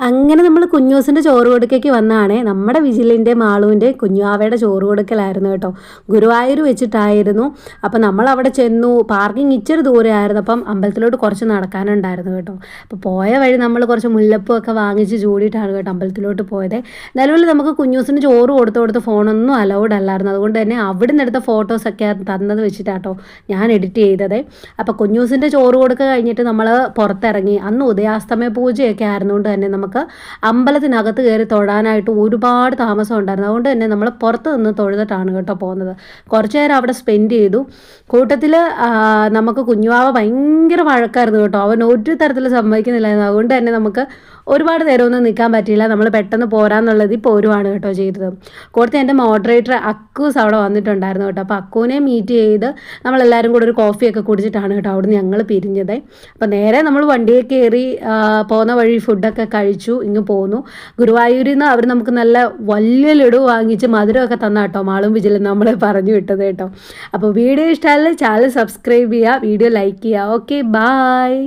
അങ്ങനെ നമ്മൾ കുഞ്ഞൂസിൻ്റെ ചോറ് കൊടുക്കയ്ക്ക് വന്നതാണേ. നമ്മുടെ വിജിലിൻ്റെ മാളുവിൻ്റെ കുഞ്ഞുവാവയുടെ ചോറ് കൊടുക്കലായിരുന്നു കേട്ടോ. ഗുരുവായൂർ വെച്ചിട്ടായിരുന്നു. അപ്പം നമ്മളവിടെ ചെന്നു. പാർക്കിംഗ് ഇച്ചിരി ദൂരെയായിരുന്നു. അപ്പം അമ്പലത്തിലോട്ട് കുറച്ച് നടക്കാനുണ്ടായിരുന്നു കേട്ടോ. അപ്പോൾ പോയ വഴി നമ്മൾ കുറച്ച് മുല്ലപ്പൂ ഒക്കെ വാങ്ങിച്ച് ചൂടിയിട്ടാണ് കേട്ടോ അമ്പലത്തിലോട്ട് പോയത്. നിലവിൽ നമുക്ക് കുഞ്ഞൂസിന് ചോറ് കൊടുത്ത് ഫോണൊന്നും അലൗഡ് അല്ലായിരുന്നു. അതുകൊണ്ട് തന്നെ അവിടെ നിന്ന് എടുത്ത ഫോട്ടോസൊക്കെ തന്നത് വെച്ചിട്ടാട്ടോ ഞാൻ എഡിറ്റ് ചെയ്തത്. അപ്പോൾ കുഞ്ഞൂസിൻ്റെ ചോറ് കൊടുക്കുക കഴിഞ്ഞിട്ട് നമ്മൾ പുറത്തിറങ്ങി. അന്ന് ഉദയാസ്തമയ പൂജയൊക്കെ ആയിരുന്നുകൊണ്ട് തന്നെ നമുക്ക് അമ്പലത്തിനകത്ത് കയറി തൊഴാനായിട്ട് ഒരുപാട് താമസം ഉണ്ടായിരുന്നു. അതുകൊണ്ട് തന്നെ നമ്മൾ പുറത്ത് നിന്ന് തൊഴുതിട്ടാണ് കേട്ടോ പോകുന്നത്. കുറച്ച് നേരം അവിടെ സ്പെൻഡ് ചെയ്തു. കൂട്ടത്തിൽ നമുക്ക് കുഞ്ഞുവാവ ഭയങ്കര വഴക്കായിരുന്നു കേട്ടോ. അവൻ ഒരു തരത്തിൽ സമ്മതിക്കുന്നില്ലായിരുന്നു. അതുകൊണ്ട് തന്നെ നമുക്ക് ഒരുപാട് നേരമൊന്നും നിൽക്കാൻ പറ്റിയില്ല. നമ്മൾ പെട്ടെന്ന് പോരാന്നുള്ളത് പോരുവാണ് കേട്ടോ ചെയ്തത്. കൂട്ടത്തിൽ എൻ്റെ മോഡറേറ്റർ അക്കൂസ് അവിടെ വന്നിട്ടുണ്ടായിരുന്നു കേട്ടോ. അപ്പോൾ അക്കൂനെ മീറ്റ് ചെയ്ത് നമ്മളെല്ലാവരും കൂടെ ഒരു കോഫിയൊക്കെ കുടിച്ചിട്ടാണ് കേട്ടോ അവിടുന്ന് ഞങ്ങൾ പിരിഞ്ഞത്. അപ്പോൾ നേരെ നമ്മൾ വണ്ടിയിൽ കയറി പോകുന്ന വഴി ഫുഡൊക്കെ കഴിച്ചു ഇങ്ങ് പോന്നു. ഗുരുവായൂരിൽ നിന്ന് അവർ നമുക്ക് നല്ല വലിയ ലഡു വാങ്ങിച്ച് മധുരമൊക്കെ തന്ന കേട്ടോ മാളും വിജിലും നമ്മളെ പറഞ്ഞു വിട്ടത് കേട്ടോ. അപ്പോൾ വീഡിയോ ഇഷ്ടമായാലും ചാനൽ സബ്സ്ക്രൈബ് ചെയ്യുക, വീഡിയോ ലൈക്ക് ചെയ്യുക. Okay, bye.